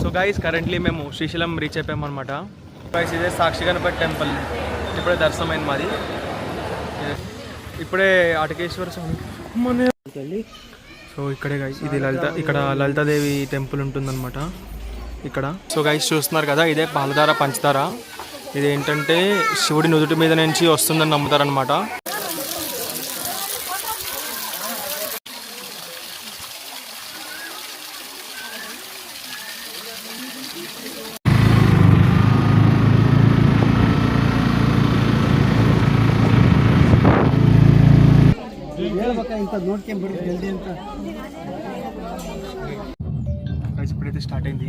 So guys currently మేము Srisailam reach అయిపోయామన్నమాట. Guys ఇదే Sakshi Ganapathi temple. ఇప్పుడే దర్శనం అయింది మాది. ఇప్పుడే అటకేశ్వర స్వామి. సో ఇక్కడే గైస్ ఇది ఇక్కడ లలితాదేవి టెంపుల్ ఉంటుందన్నమాట ఇక్కడ. సో గైస్ చూస్తున్నారు కదా, ఇదే పాలధార పంచదార. ఇదేంటంటే శివుడి నుదుటి మీద నుంచి వస్తుందని నమ్ముతారనమాట. ఇప్పుడైతే స్టార్ట్ అయింది.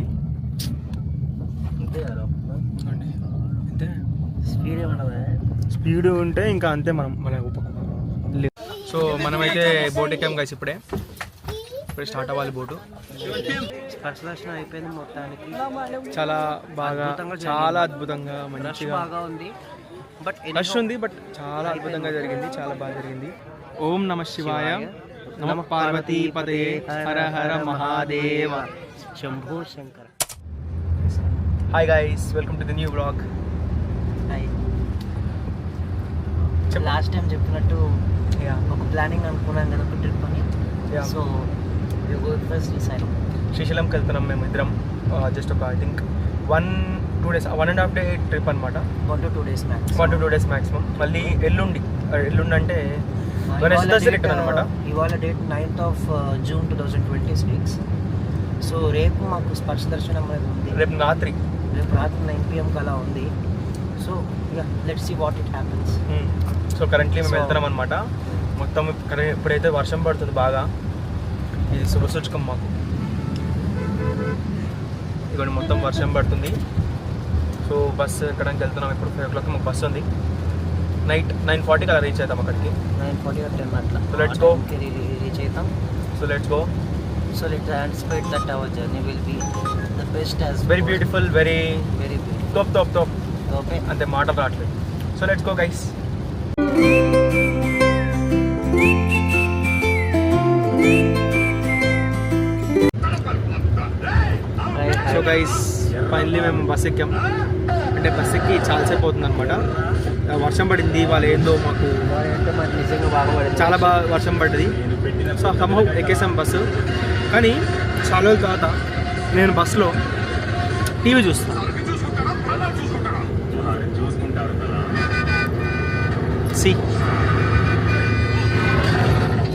స్పీడ్ ఉంటే ఇంకా అంతే మన సో మనమైతే బోట్ ఎక్కాం గైస్. ఇప్పుడే స్టార్ట్ అవ్వాలి బోటు. దర్శనం అయిపోయింది మొత్తానికి. చాలా బాగా, చాలా అద్భుతంగా, మంచిగా బాగా ఉంది. రష్ ఉంది బట్ చాలా అద్భుతంగా జరిగింది, చాలా బాగా జరిగింది. ఓం నమ శివాయ, నమ పార్వతీ పదే, Hara Hara Mahadeva, Shambho Shankara. Hi guys, welcome to the new blog. Last time చెప్పినట్టు ఒక ప్లానింగ్ అనుకున్నాం కదా, ఒక ట్రిప్ అని. సో శ్రీశైలంకి వెళ్తున్నాం మేము ఇద్దరం. జస్ట్ ఒక I think 1-2 days, 1.5 day trip అనమాట. 1 to 2 days మ్యాక్సిమం. మళ్ళీ ఎల్లుండి అంటే రిటర్న్ అనమాట. ఇవాళ date 9th of June 2026. So రేపు మాకు స్పర్శ దర్శనం అనేది ఉంది. రేపు రాత్రి 9 PM అలా ఉంది. So let's see what it happens. So currently మేము వెళ్తున్నాం అనమాట. మొత్తం ఇప్పుడైతే వర్షం పడుతుంది బాగా. ఇది శుభసూచకం మాకు. ఇక్కడ మొత్తం వర్షం పడుతుంది. సో బస్సు ఎక్కడానికి వెళ్తున్నాం. ఇప్పుడు 5 o'clock మాకు బస్సు ఉంది. నైట్ 9:40 అలా రీచ్ అవుతాం అక్కడికి. 9:40 or 10 అట్లా. So let's go. రీచ్ అవుతాం. So let's go. So let's anticipate that our journey will be the best as very beautiful, very beautiful. top. Okay. అంతే మాటలు రావట్లేదు. So let's go guys. So guys finally మేము bus ఎక్కాం. అంటే bus ఎక్కి చాలాసేపు అవుతుంది అనమాట. వర్షం పడింది వాళ్ళు ఏందో మాకు నిజంగా బాగా పడింది, చాలా బాగా వర్షం పడ్డది. సో సంహౌ ఎక్కేసాం బస్సు. కానీ చాలా రోజుల తర్వాత నేను బస్సులో టీవీ చూస్తాను.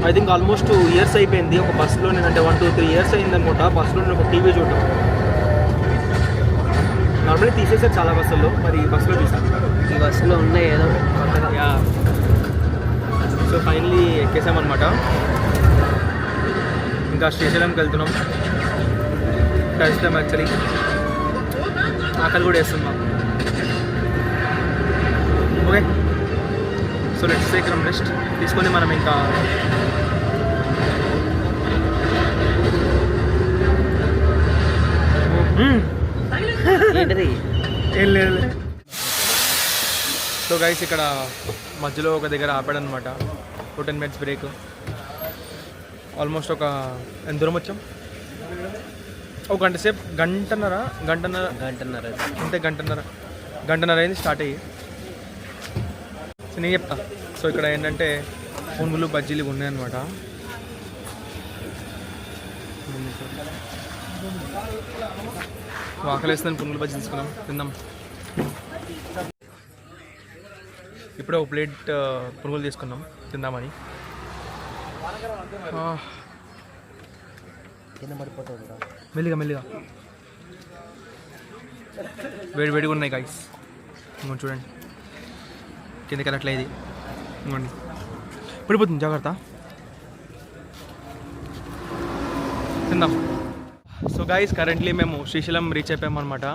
ఐ థింక్ ఆల్మోస్ట్ 2 years అయిపోయింది ఒక బస్సులో. నేనంటే 1-2-3 years అయింది అనుకుంటా బస్సులో నేను ఒక టీవీ చూడటం. నార్మల్లీ తీసేసారు చాలా బస్సుల్లో, మరి ఈ బస్సులో చూసాను. ఈ బస్సులో ఉన్నాయి ఏదో కొత్తగా. సో ఫైనలీ ఎక్కేసామన్నమాట. ఇంకా శ్రీశైలంకి వెళ్తున్నాం. కలిస్తాం. యాక్చువల్లీ ఆకలి కూడా వేస్తుంది మాకు. Okay, so let's take some rest తీసుకొని మనం ఇంకా ఏం లేదు. సో గైస్ ఇక్కడ మధ్యలో ఒక దగ్గర ఆపాడనమాట. 10 minutes బ్రేక్. ఆల్మోస్ట్ ఒక ఎంత దూరం వచ్చాం? ఒక గంట సేపు, గంటన్నర అంతే. గంటన్నర అయింది స్టార్ట్ అయ్యి. సో నేను చెప్తా. సో ఇక్కడ ఏంటంటే పునుగులు బజ్జీలు ఇవి ఉన్నాయన్నమాట. ఆకలి వేస్తుందని పునుగులు బజ్జీ తీసుకున్నాం, తిందాం. ఇప్పుడే ఒక ప్లేట్ పునుగులు తీసుకున్నాం తిందామని. మెల్లిగా వేడిగా ఉన్నాయి గైస్. ఇంకోటి చూడండి, కిందకి వెళ్ళట్లే. ఇది ఇంకోండి పడిపోతుంది, జాగ్రత్త. తిందాం. సో గైస్ కరెంట్లీ మేము శ్రీశైలం రీచ్ అయిపోయామన్నమాట.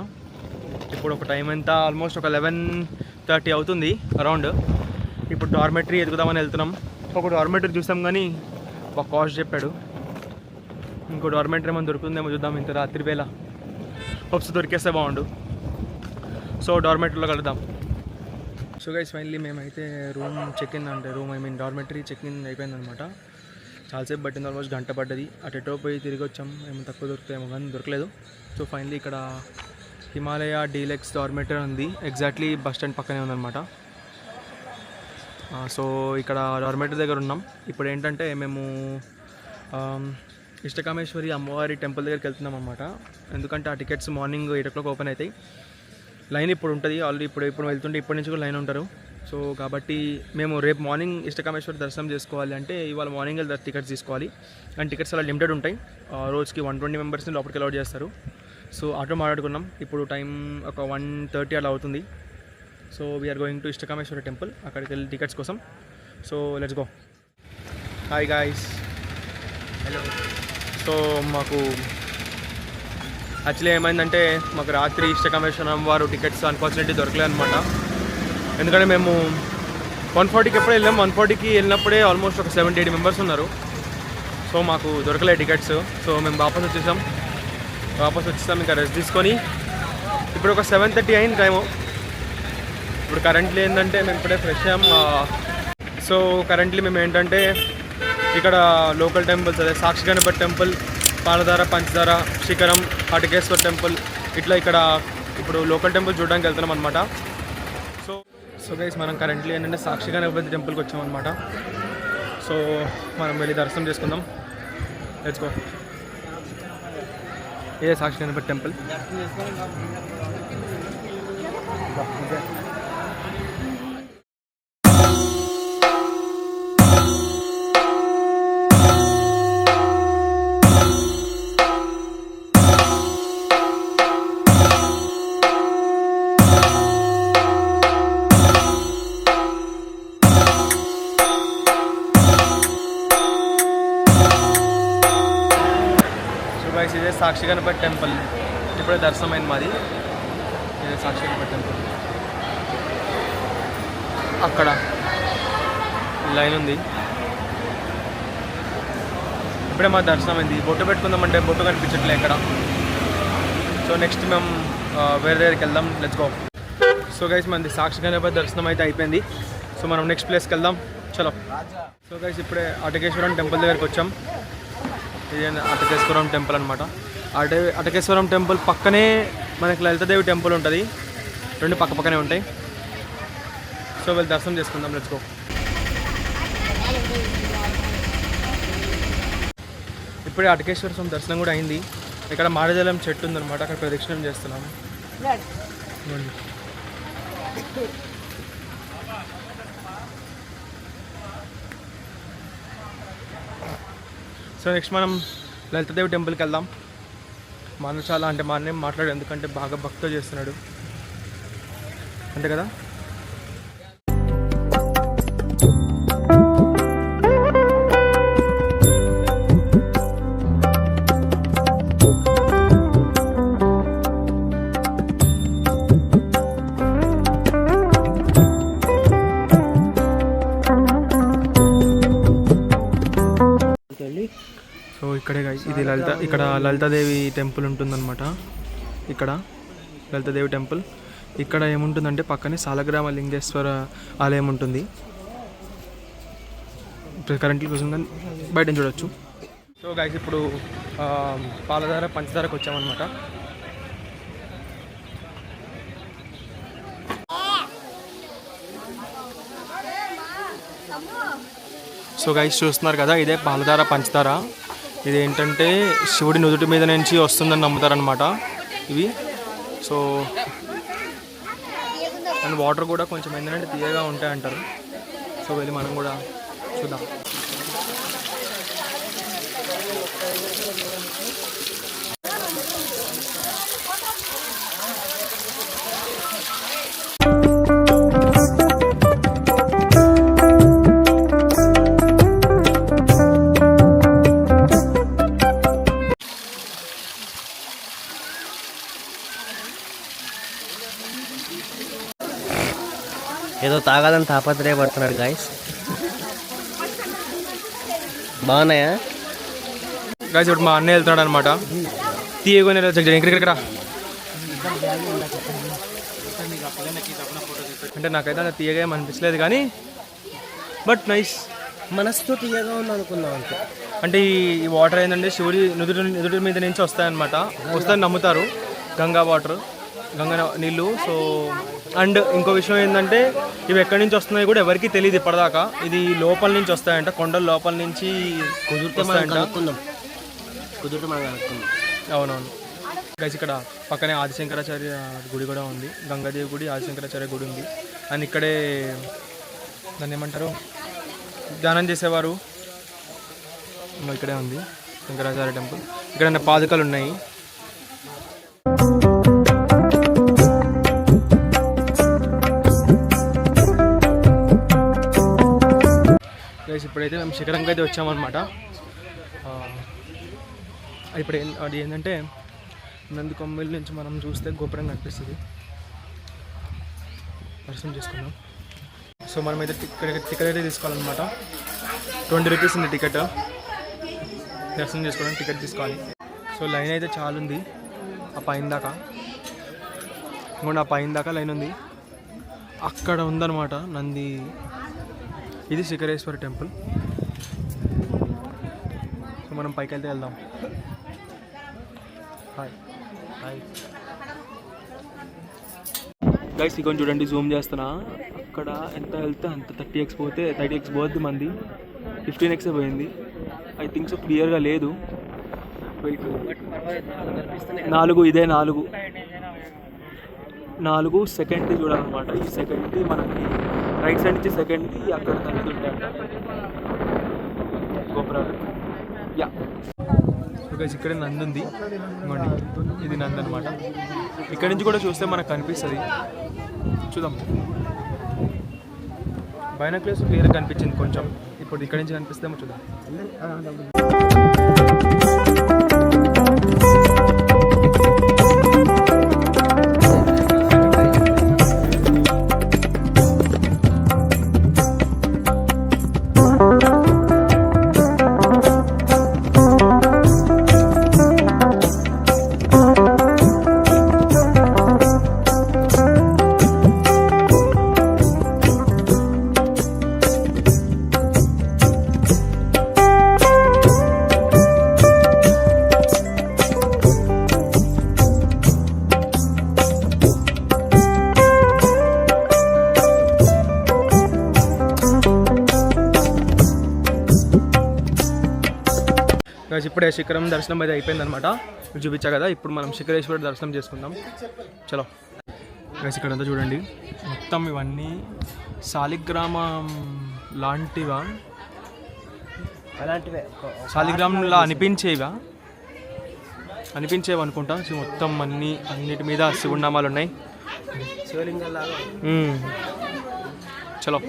ఇప్పుడు ఒక టైం ఎంత, ఆల్మోస్ట్ ఒక 11:30 అవుతుంది అరౌండ్. ఇప్పుడు డార్మెటరీ ఎదుగుదామని వెళ్తున్నాం. ఒక డార్మెటరీ చూసాం కానీ ఒక కాస్ట్ చెప్పాడు. ఇంకో డార్మెటరీ ఏమైనా దొరుకుతుందేమో చూద్దాం ఇంత రాత్రి వేళ. హోప్స్ దొరికేస్తే బాగుండు. సో డార్మెటరీలో కలుద్దాం. సో గైస్ ఫైనల్లీ మేమైతే room check in dormitory check in అయిపోయిందనమాట. చాలాసేపు పట్టింది, ఆల్మోస్ట్ గంట పడ్డది. అటెటో పోయి తిరిగి వచ్చాం, ఏమో తక్కువ దొరుకుతాయేమో కానీ దొరకలేదు. సో ఫైనలీ ఇక్కడ హిమాలయ డీలక్స్ డార్మెటరీ ఉంది, ఎగ్జాక్ట్లీ బస్ స్టాండ్ పక్కనే ఉందన్నమాట. సో ఇక్కడ డార్మెటరీ దగ్గర ఉన్నాం. ఇప్పుడు ఏంటంటే మేము ఇష్టకామేశ్వరి అమ్మవారి టెంపుల్ దగ్గరికి వెళ్తున్నాం అన్నమాట. ఎందుకంటే ఆ టికెట్స్ మార్నింగ్ 8 o'clock ఓపెన్ అవుతాయి. లైన్ ఇప్పుడు ఉంటుంది ఆల్రెడీ, ఇప్పుడు వెళ్తుంటే ఇప్పటి నుంచి కూడా లైన్ ఉంటారు. సో కాబట్టి మేము రేపు మార్నింగ్ ఇష్టకామేశ్వరి దర్శనం చేసుకోవాలి అంటే ఇవాళ మార్నింగ్ టికెట్స్ తీసుకోవాలి. అండ్ టికెట్స్ అలా లిమిటెడ్ ఉంటాయి, రోజుకి 120 మెంబర్స్ని లోపలికి అలౌట్ చేస్తారు. సో ఆటో మాట్లాడుకున్నాం, ఇప్పుడు టైం ఒక 1:30 అలా అవుతుంది. So we are going to Ishtakameshwari temple, అక్కడికి వెళ్ళి టికెట్స్ కోసం. So let's go. Hi guys, hello. So మాకు యాక్చువల్లీ ఏమైందంటే మాకు రాత్రి ఇష్టకామేశ్వరం వారు టికెట్స్ అన్ఫార్చునేట్లీ దొరకలేదు అనమాట. ఎందుకంటే మేము 140కి ఎప్పుడు వెళ్ళాం, 140కి వెళ్ళినప్పుడే ఆల్మోస్ట్ ఒక 70-80 మెంబర్స్ ఉన్నారు. సో మాకు దొరకలేదు టికెట్స్. సో మేము వాపస్ వచ్చేసాం, ఇంకా రెస్ట్ తీసుకొని ఇప్పుడు ఒక 7:30 అయింది టైము. ఇప్పుడు కరెంట్లీ ఏంటంటే మేము ఇప్పుడే ఫ్రెష్ అయ్యాం. సో కరెంట్లీ మేము ఏంటంటే ఇక్కడ లోకల్ టెంపుల్స్, అదే సాక్షి గణపతి టెంపుల్, పాలధార, పంచదార, శిఖరం, హటకేశ్వర్ టెంపుల్, ఇట్లా ఇక్కడ ఇప్పుడు లోకల్ టెంపుల్ చూడడానికి వెళ్తున్నాం అనమాట. సో గైస్ మనం కరెంట్లీ ఏంటంటే సాక్షి గణపతి టెంపుల్కి వచ్చామన్నమాట. సో మనం వెళ్ళి దర్శనం చేసుకుందాం. Let's go. ఏ సాక్షి గణపతి టెంపుల్. ఇదే సాక్షి గణపతి టెంపుల్, ఇప్పుడే దర్శనం అయింది మాది. ఇదే సాక్షి గణపతి టెంపుల్, అక్కడ లైన్ ఉంది. ఇప్పుడే మా దర్శనం అయింది. బొట్టు పెట్టుకుందామంటే బొట్టు కనిపించట్లే ఇక్కడ. సో నెక్స్ట్ మేము వేరే దగ్గరికి వెళ్దాం. Let's go. సో గైస్ మనది సాక్షి గణపతి దర్శనం అయితే అయిపోయింది. సో మనం నెక్స్ట్ ప్లేస్కి వెళ్దాం, చలో. సో గైస్ ఇప్పుడే అటకేశ్వరం టెంపుల్ దగ్గరికి వచ్చాం. ఇది అటకేశ్వరం టెంపుల్ అనమాట. అటకేశ్వరం టెంపుల్ పక్కనే మనకి లలితాదేవి టెంపుల్ ఉంటుంది, రెండు పక్కనే ఉంటాయి. సో వెళ్ళి దర్శనం చేసుకుందాం. Let's go. ఇప్పుడే అటకేశ్వర స్వామి దర్శనం కూడా అయింది. ఇక్కడ మాడజలం చెట్టు ఉందన్నమాట, అక్కడ ప్రదక్షిణం చేస్తున్నాము. సో నెక్స్ట్ మనం లలితాదేవి టెంపుల్కి వెళ్దాం. మా అన్న చాలా అంటే మా అన్నేం మాట్లాడు, ఎందుకంటే బాగా భక్తితో చేస్తున్నాడు అంతే కదా. సో ఇక్కడే ఇది ఇక్కడ లలితాదేవి టెంపుల్ ఉంటుందన్నమాట. ఇక్కడ లలితాదేవి టెంపుల్, ఇక్కడ ఏముంటుందంటే పక్కనే సాలగ్రామ లింగేశ్వర ఆలయం ఉంటుంది. కరెంట్లీ కోసం బయట చూడొచ్చు. సో గైస్ ఇప్పుడు పాలధార, పంచదారకు వచ్చామన్నమాట. సో గైస్ చూస్తున్నారు కదా, ఇదే పాలధార, పంచదార. ఇది ఏంటంటే శివుడి నుదుటి మీద నుంచి వస్తుందని నమ్ముతారనమాట ఇవి. సో అండ్ వాటర్ కూడా కొంచెం ఏంటంటే తీయగా ఉంటాయి అంటారు. సో వెళ్ళి మనం కూడా చూద్దాం. ఏదో తాగాలని తాపత్రయపడుతున్నాడు గాయస్. బాగున్నాయా గాయస్? ఇప్పుడు మా అన్నయ్య వెళ్తున్నాడు అనమాట. తీయగానే ఇక్కడ అంటే నాకైతే తీయగా ఏం అనిపించలేదు కానీ బట్ నైస్. మనసుతో తీయగా ఉంది అనుకున్నాం అంతే. అంటే ఈ వాటర్ ఏంటంటే శివుడి నుదుటి మీద నుంచి వస్తాయన్నమాట, వస్తాయని నమ్ముతారు. గంగా వాటర్, గంగా నీళ్ళు. సో అండ్ ఇంకో విషయం ఏంటంటే ఇవి ఎక్కడి నుంచి వస్తున్నాయో కూడా ఎవరికి తెలియదు ఇప్పటిదాకా. ఇది లోపల నుంచి వస్తాయంట, కొండల లోపల నుంచి కుదిరితే మనం కనుక్కుందాం. అవునవును గైస్, ఇక్కడ పక్కనే ఆదిశంకరాచార్య గుడి కూడా ఉంది. గంగాదేవి గుడి, ఆదిశంకరాచార్య గుడి ఉంది. అండ్ ఇక్కడే దాన్ని ఏమంటారు, ధ్యానం చేసేవారు. ఇక్కడే ఉంది శంకరాచార్య టెంపుల్. ఇక్కడ పాదుకలు ఉన్నాయి. గైస్ ఇప్పుడైతే మేము శిఖరంకి అయితే వచ్చామన్నమాట. ఇప్పుడు అది ఏంటంటే నందికొమ్మల నుంచి మనం చూస్తే గోపురం కనిపిస్తుంది. దర్శనం చేసుకున్నాం. సో మనమైతే టికెట్ అయితే తీసుకోవాలన్నమాట. 20 రూపీస్ ఉంది టికెట్. దర్శనం చేసుకోవడానికి టికెట్ తీసుకోవాలి. సో లైన్ అయితే చాలా ఉంది ఆ పైన దాకా. ఇంకోండి ఆ పైన దాకా లైన్ ఉంది. అక్కడ ఉందన్నమాట నంది. ఇది శిఖరేశ్వర టెంపుల్. సో మనం పైకి వెళ్తే వెళ్దాం. హాయ్ గైస్, ఇక చూడండి జూమ్ చేస్తున్నా. అక్కడ ఎంత వెళ్తే అంత 30x పోతే 30x పోద్ది మంది. 15x పోయింది ఐ థింక్. సో క్లియర్గా లేదు. వెయిట్ 4 ఇదే 4 సెకండ్ది చూడాలన్నమాట. ఈ సెకండ్ది మనకి రైట్ సైడ్ నుంచి సెకండ్ది అక్కడ తగ్గుతుంటాయి గోపురాలు. యా బికాజ్ ఇక్కడే నంది ఉంది. ఇది నంది అనమాట. ఇక్కడ నుంచి కూడా చూస్తే మనకు కనిపిస్తుంది. చూద్దాం. బైనాక్యులర్స్ క్లియర్గా కనిపించింది కొంచెం. ఇప్పుడు ఇక్కడ నుంచి కనిపిస్తేమో చూద్దాం. ఇప్పుడే శిఖరం దర్శనం అయితే అయిపోయిందనమాట. మీకు చూపించా కదా. ఇప్పుడు మనం శిఖరేశ్వరుడు దర్శనం చేసుకుందాం. చలో గైస్, ఇక్కడంతా చూడండి. మొత్తం ఇవన్నీ శాలిగ్రామం లాంటివా, శాలిగ్రామంలా అనిపించేవి అనుకుంటా. మొత్తం అన్నిటి మీద శివుడి నామాలు ఉన్నాయి. చలో.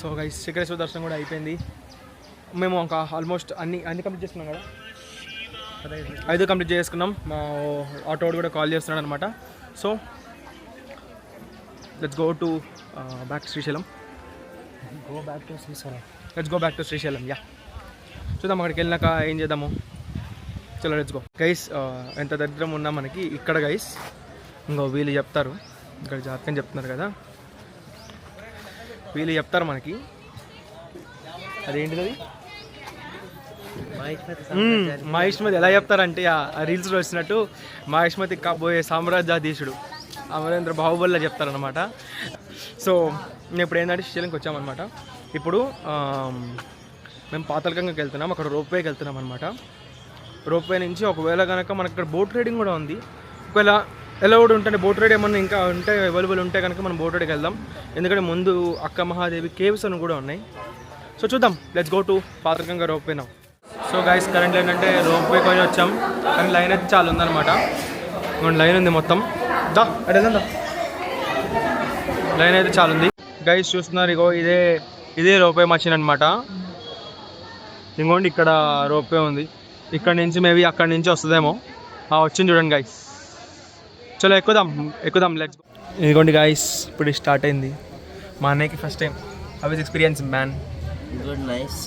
సో గైస్, శిఖరేశ్వర దర్శనం కూడా అయిపోయింది. మేము ఒక ఆల్మోస్ట్ అన్ని కంప్లీట్ చేసుకున్నాం కదా. 5 కంప్లీట్ చేసుకున్నాం. మా ఆటోడు కూడా కాల్ చేస్తున్నాడు అనమాట. So let's go to back Srisailam. Let's go back to Srisailam. Yeah, చూద్దాం అక్కడికి వెళ్ళినాక ఏం చేద్దాము. చలో లెట్స్ గో. గైస్ ఎంత దరిద్రం ఉన్నా మనకి ఇక్కడ గైస్. ఇంకో వీళ్ళు చెప్తారు, ఇక్కడ జాతకం చెప్తున్నారు కదా, వీళ్ళు చెప్తారు మనకి. అదేంటిది అది మహిష్మతి. ఎలా చెప్తారంటే ఆ రీల్స్లో వచ్చినట్టు మహిష్మతి కాబోయే సామ్రాజ్యాధీశుడు అమరేంద్ర బాహుబలిలో చెప్తారనమాట. సో నేను ఇప్పుడు ఏంటంటే శ్రీశైలంకి వచ్చామన్నమాట. ఇప్పుడు మేము పాతాళగంగకి వెళ్తున్నాం. అక్కడ రోప్వేకి వెళ్తున్నాం అనమాట. రోప్వే నుంచి ఒకవేళ కనుక మనకి ఇక్కడ బోట్ రైడింగ్ కూడా ఉంది. ఒకవేళ ఎలా కూడా ఉంటుంది బోట్ రైడ్ ఏమన్నా ఇంకా ఉంటే అవైలబుల్ ఉంటే కనుక మనం బోట్ రైడ్కి వెళ్దాం. ఎందుకంటే ముందు అక్క మహాదేవి కేవ్స్ అని కూడా ఉన్నాయి. సో చూద్దాం. Let's go to Patalaganga ropeway now. So guys, current ఏంటంటే రోప్వే కొని వచ్చాం. కానీ లైన్ అయితే చాలా ఉందన్నమాట. లైన్ ఉంది మొత్తం. అదేదా లైన్ అయితే చాలా ఉంది. గైస్ చూస్తున్నారు, ఇగో ఇదే రోప్వే మషిన్ అనమాట. ఇంకోండి ఇక్కడ రోప్వే ఉంది. ఇక్కడ నుంచి మేబీ అక్కడి నుంచి వస్తుందేమో. వచ్చింది చూడండి గైస్. చలో ఎక్కుదాం లెట్స్ గో. ఇదిగోండి గైస్, ఇప్పుడు స్టార్ట్ అయింది. మా అన్నయ్యకి first time. How is experience man? Good, nice.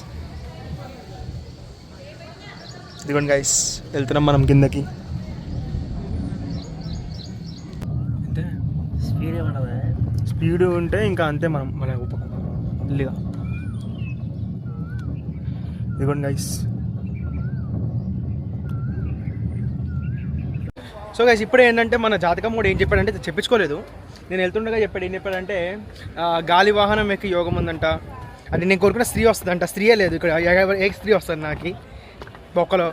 ఇదిగోండి గైస్, వెళ్తున్నాం మనం కిందకి. అంతే, స్పీడ్ ఉంటే ఇంకా అంతే. మనం మన ఇల్లుగా ఇదిగోండి గైస్. సో గైస్ ఇప్పుడే ఏంటంటే మన జాతకం కూడా ఏం చెప్పాడంటే చెప్పించుకోలేదు, నేను వెళ్తుండగా చెప్పాడు. ఏం చెప్పాడంటే గాలి వాహనం ఎక్కి యోగం ఉందంట, అది నేను కోరుకున్న స్త్రీ వస్తుందంట. స్త్రీయే లేదు ఇక్కడ, ఏ స్త్రీ వస్తుంది నాకు బొక్కలో.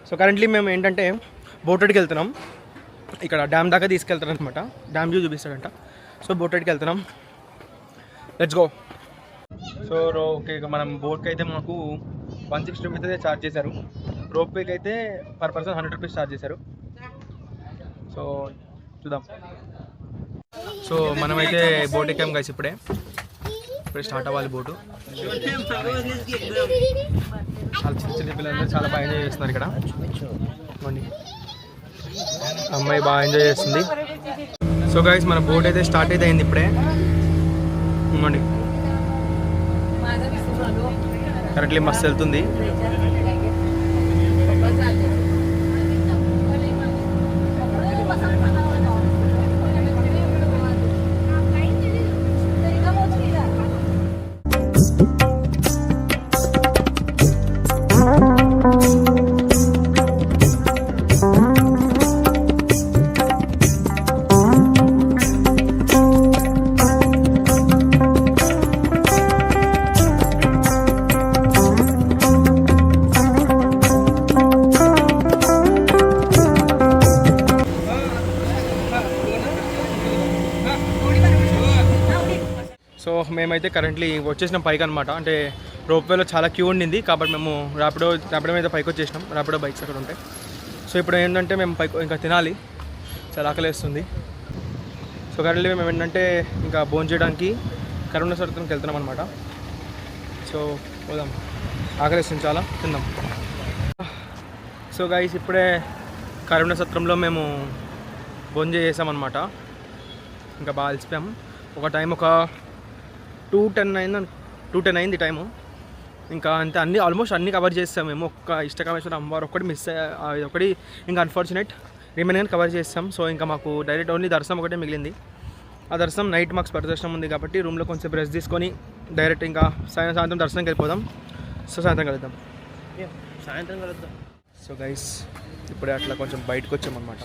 సో కరెంట్లీ మేము ఏంటంటే బోటెడ్కి వెళ్తున్నాం, ఇక్కడ డ్యామ్ దాకా తీసుకెళ్తారు అనమాట, డ్యామ్ వ్యూ చూపిస్తాడంట. సో బోటెడ్కి వెళ్తున్నాం, లెట్స్ గో. సో ఓకే, ఇక మనం బోట్కి అయితే మాకు 160 రూపీస్ అయితే ఛార్జ్ చేశారు, రోప్ వేకి అయితే పర్ పర్సన్ 100 రూపీస్ ఛార్జ్ చేశారు. సో చూద్దాం. సో మనమైతే బోట్ ఎక్కాం గైస్, ఇప్పుడే స్టార్ట్ అవ్వాలి బోటు. చాలా చిన్న పిల్లలందరూ చాలా బాగా ఎంజాయ్ చేస్తున్నారు ఇక్కడ. అమ్మాయి బాగా ఎంజాయ్ చేస్తుంది. సో గైస్ మన బోట్ అయితే స్టార్ట్ అయితే అయింది ఇప్పుడే. ఇవ్వండి, కరెక్ట్లీ మస్తు వెళ్తుంది. సో మేమైతే కరెంట్లీ వచ్చేసినాం పైకి అనమాట. అంటే రోప్వేలో చాలా క్యూ ఉండింది కాబట్టి మేము ర్యాపిడో మీద పైకి వచ్చేసినాం. ర్యాపిడో బైక్స్ అక్కడ ఉంటాయి. సో ఇప్పుడు ఏంటంటే మేము పైకి ఇంకా తినాలి, చాలా ఆకలేస్తుంది. సో కరెంట్లీ మేము ఏంటంటే ఇంకా భోజనం చేయడానికి కరుణ సత్రంకి వెళ్తున్నాం అనమాట. సో పోదాం, ఆకలేస్తుంది చాలా, తిందాం. సో గైస్ ఇప్పుడే కరుణ సత్రంలో మేము భోజనం చేసామన్నమాట. ఇంకా బాగా అలసిపోయాము. ఒక టైం ఒక 2:10 అయింది టైము. ఇంకా అంతే, అన్నీ ఆల్మోస్ట్ అన్నీ కవర్ చేస్తాం మేము. ఒక్క ఇష్టకామేశ్వర అమ్మవారు ఒక్కటి మిస్ ఒకటి ఇంకా అన్ఫార్చునేట్, రిమైనింగ్ కవర్ చేస్తాం. సో ఇంకా మాకు డైరెక్ట్ ఓన్లీ దర్శనం ఒకటే మిగిలింది. ఆ దర్శనం నైట్ మాకు స్పర్శనం ఉంది కాబట్టి రూమ్లో కొంచెం రెస్ట్ తీసుకొని డైరెక్ట్ ఇంకా సాయంత్రం దర్శనంకి వెళ్ళిపోదాం. సో సాయంత్రం కలుద్దాం. సో గైస్ ఇప్పుడే అట్లా కొంచెం బయటకు వచ్చామన్నమాట,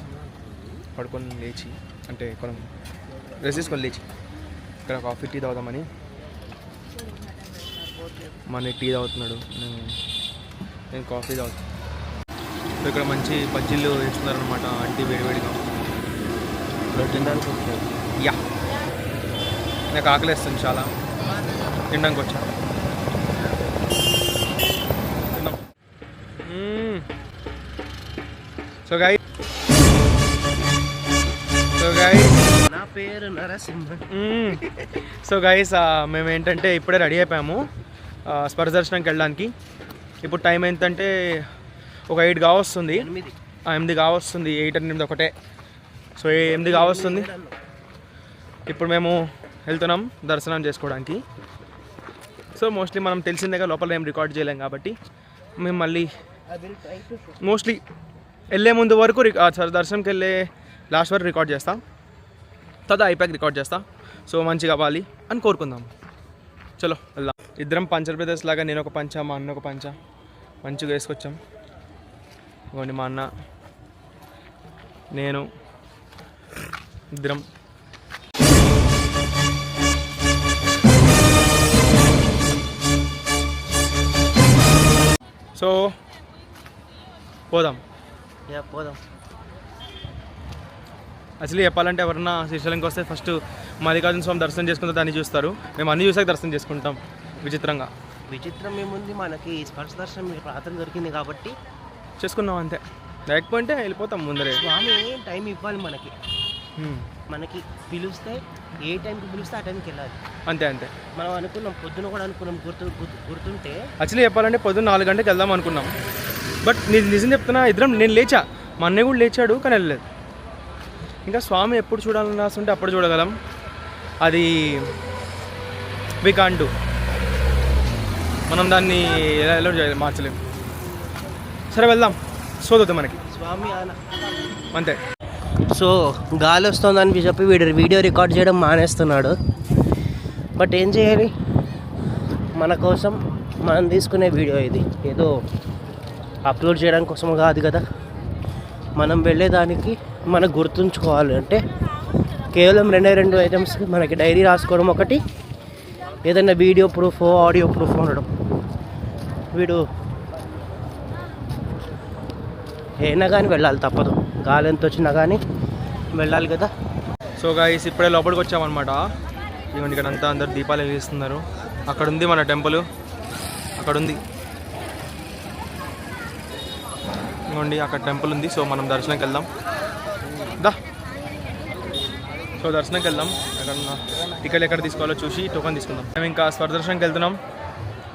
పడుకొని లేచి, అంటే కొంచెం రెస్ట్ తీసుకొని లేచి ఇక్కడ కాఫీ టీ తాగుదామని. మన టీ తాగుతున్నాడు, నేను కాఫీ తాగుతాను. సో ఇక్కడ మంచి బజ్జీలు వేస్తున్నారనమాట ఆంటీ వేడివేడిగా. తినడానికి వచ్చారు. యా, నాకు ఆకలేస్తుంది చాలా, తినడానికి వచ్చా. సో గైస్ నా పేరు నరసింహ. సో గైస్ మేము ఏంటంటే ఇప్పుడే రెడీ అయిపోయాము స్పర్శ దర్శనంకి వెళ్ళడానికి. ఇప్పుడు టైం ఏంటంటే ఒక 8 కావస్తుంది, 8 కావస్తుంది, 8 and 8 ఒకటే. సో 8 కావస్తుంది. ఇప్పుడు మేము వెళ్తున్నాం దర్శనం చేసుకోవడానికి. సో మోస్ట్లీ మనం తెలిసిందేగా లోపల ఏం రికార్డ్ చేయలేం కాబట్టి మేము మళ్ళీ మోస్ట్లీ వెళ్ళే ముందు వరకు దర్శనంకి వెళ్ళే లాస్ట్ వరకు రికార్డ్ చేస్తాం, తర్వాత అయిపోయాక రికార్డ్ చేస్తా. సో మంచిగా అవ్వాలి అని కోరుకుందాం. చలో వెళ్దాం. ఇద్దరం పంచర్ బ్రదర్స్ లాగా, నేను ఒక పంచ, మా అన్న ఒక పంచ మంచిగా వేసుకొచ్చాం. ఇవ్వండి మా అన్న, నేను ఇద్దరం. సో పోదాం. పోదాం. యాక్చువల్లీ చెప్పాలంటే ఎవరన్నా శ్రీశైలంకి వస్తే ఫస్ట్ మల్లికార్జున స్వామి దర్శనం చేసుకుంటే దాన్ని చూస్తారు. మేము అన్నీ చూసాక దర్శనం చేసుకుంటాం. విచిత్రం ఏముంది, మనకి స్పర్శ దర్శనం ప్రార్థన దొరికింది కాబట్టి చేసుకున్నాం అంతే. లేకపోతే వెళ్ళిపోతాం ముందరే. స్వామి టైం ఇవ్వాలి మనకి పిలిస్తే, ఏ టైంకి పిలిస్తే ఆ టైంకి వెళ్ళాలి. అంతే అంతే. మనం అనుకున్నాం, పొద్దున కూడా అనుకున్నాం, గుర్తుంటే యాక్చువల్లీ చెప్పాలంటే పొద్దున్న 4 గంటలకు వెళ్దాం అనుకున్నాం. బట్ నిజం చెప్తున్నా, ఇద్దరం, నేను లేచా, మా అన్నయ్య కూడా లేచాడు, కానీ వెళ్ళలేదు. ఇంకా స్వామి ఎప్పుడు చూడాలని రాస్తుంటే అప్పుడు చూడగలం, అది వి కాంట్ డు. మనం దాన్ని ఎలా మార్చలేము. సరే వెళ్దాం, సోదొద్దు మనకి స్వామి అంతే. సో గాలి వస్తుందని చెప్పి వీడియో రికార్డ్ చేయడం మానేస్తున్నాడు. బట్ ఏం చేయాలి, మన కోసం మనం తీసుకునే వీడియో ఇది ఏదో అప్లోడ్ చేయడం కోసం కాదు కదా. మనం వెళ్ళేదానికి మనకు గుర్తుంచుకోవాలి అంటే కేవలం 2 ఐటమ్స్, మనకి డైరీ రాసుకోవడం ఒకటి, ఏదైనా వీడియో ప్రూఫ్ ఆడియో ప్రూఫ్ ఉండడం. వీడు అయినా కానీ వెళ్ళాలి, తప్పదు. గాలి ఎంత వచ్చినా కానీ వెళ్ళాలి కదా. సో గాయ్స్ ఇప్పుడే లోపలికి వచ్చామన్నమాట. ఇవన్నీ ఇక్కడ అంతా అందరు దీపాలు వెలిగిస్తున్నారు. అక్కడ ఉంది మన టెంపుల్, అక్కడ ఉంది ఇవ్వండి, అక్కడ టెంపుల్ ఉంది. సో మనం దర్శనంకి వెళ్దాం దా. సో దర్శనంకి వెళ్దాం. ఎక్కడన్నా టికెట్ ఎక్కడ తీసుకోవాలో చూసి టోకన్ తీసుకుందాం. మేము ఇంకా స్వర్దర్శనంకి వెళ్తున్నాం.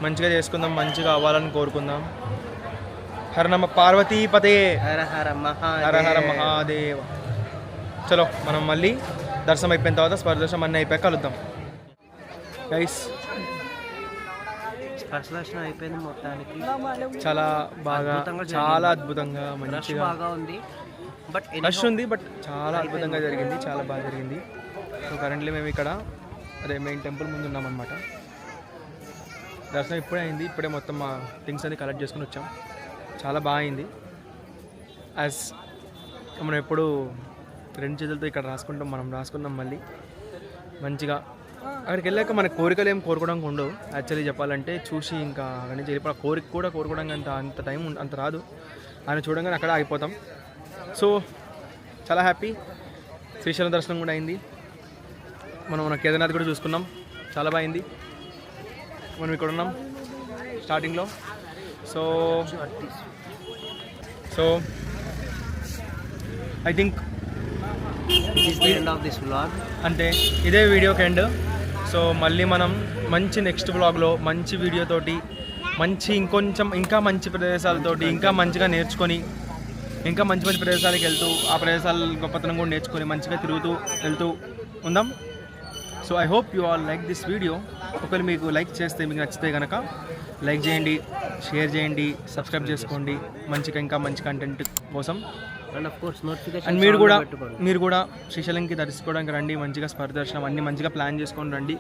మంచిగా చేసుకుందాం, మంచిగా అవ్వాలని కోరుకుందాం. హర నమ పార్వతీపతే, హర హర హర హర మహాదేవ. చలో మనం మళ్ళీ దర్శనం అయిపోయిన తర్వాత స్వర్దర్శనం అన్నీ అయిపోయాక కలుద్దాం గైస్. స్పర్శ దర్శనం అయిపోయింది మొత్తానికి. చాలా బాగా, చాలా అద్భుతంగా, మంచిగా బాగా ఉంది. బట్ రష్ ఉంది, బట్ చాలా అద్భుతంగా జరిగింది, చాలా బాగా జరిగింది. సో కరెంట్లీ మేము ఇక్కడ అదే మెయిన్ టెంపుల్ ముందు ఉన్నామన్నమాట. దర్శనం ఇప్పుడే అయింది, ఇప్పుడే మొత్తం మా థింగ్స్ అన్ని కలెక్ట్ చేసుకుని వచ్చాం. చాలా బాగా అయింది. యాజ్ మనం ఎప్పుడు 2 చేతులతో ఇక్కడ రాసుకుంటాం, మనం రాసుకున్నాం మళ్ళీ మంచిగా. అక్కడికి వెళ్ళాక మన కోరికలు ఏం కోరుకోవడానికి ఉండవు యాక్చువల్లీ చెప్పాలంటే. చూసి ఇంకా అక్కడి నుంచి వెళ్ళిపోయి కోరిక కూడా కోరుకోవడానికి అంత టైం అంత రాదు. ఆయన చూడంగానే అక్కడ ఆగిపోతాం. సో చాలా హ్యాపీ. శ్రీశైలం దర్శనం కూడా అయింది. మన కేదార్నాథ్ కూడా చూసుకున్నాం, చాలా బాగుంది. మనం ఇక్కడ ఉన్నాం స్టార్టింగ్లో. So I think end of this vlog. అంటే ఇదే వీడియోకి ఎండ్. సో మళ్ళీ మనం మంచి నెక్స్ట్ వ్లాగ్లో మంచి వీడియోతోటి, మంచి ఇంకా మంచి ప్రదేశాలతోటి, ఇంకా మంచిగా నేర్చుకొని, ఇంకా మంచి ప్రదేశాలకు వెళ్తూ, ఆ ప్రదేశాల గొప్పతనం కూడా నేర్చుకొని మంచిగా తిరుగుతూ వెళ్తూ ఉందాం. So I hope you all like this video. ఒకవేళ మీకు లైక్ చేస్తే, మీకు నచ్చితే కనుక లైక్ చేయండి, షేర్ చేయండి, సబ్స్క్రైబ్ చేసుకోండి ఇంకా మంచి కంటెంట్ కోసం. And of course notification. And మీరు కూడా శ్రీశైలంకి దర్శించుకోవడానికి రండి. మంచిగా స్పర్శదర్శనం అన్ని మంచిగా ప్లాన్ చేసుకొని రండి.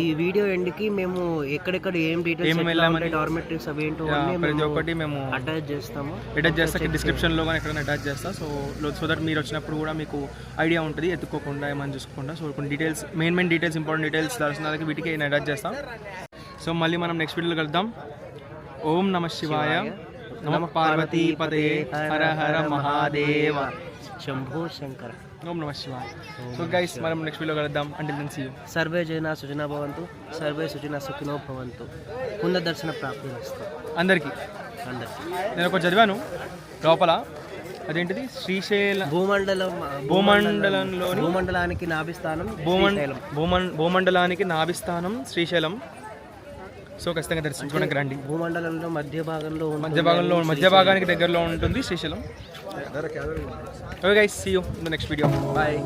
ఈ వీడియో ఎండ్కి మేము ఎక్కడెక్కడ ఏం డీటెయిల్స్ డార్మెటరీస్ అవి ఏంటో ప్రతి ఒక్కటి మేము అటాచ్ చేస్తాము. డిస్క్రిప్షన్లో కానీ ఎక్కడైనా అటాచ్ చేస్తా. సో దట్ మీరు వచ్చినప్పుడు కూడా మీకు ఐడియా ఉంటుంది, ఎత్తుక్కోకుండా ఏమని చూసుకోకుండా. సో కొన్ని details, main details, important details దర్శనాలకి వీటికి నేను అటాచ్ చేస్తాం. సో మళ్ళీ మనం నెక్స్ట్ వీడియోలో కలుద్దాం. ఓం నమ శివాయ, నమ పార్వతీపతే, హర హర మహాదేవ, శంభో శంకర. ఓం నమ శివాయ. సో గైస్ మనం నెక్స్ట్ వీడియో కలుద్దాం. Until then see you. సర్వే జనా సుజనా భవంతు, సర్వే సుజనా సుఖినో భవంతు. పునర్దర్శన ప్రాప్తి అందరికీ. నేను ఒకటి చదివాను లోపల, అదేంటిది శ్రీశైలం భూమండలానికి నాభిస్థానం భూమండలానికి నాభిస్థానం శ్రీశైలం. సో ఖచ్చితంగా దర్శించుకోవడానికి రండి. భూమండలంలో మధ్య భాగానికి దగ్గరలో ఉంటుంది Srisailam. Okay guys, see you in the next video. Bye.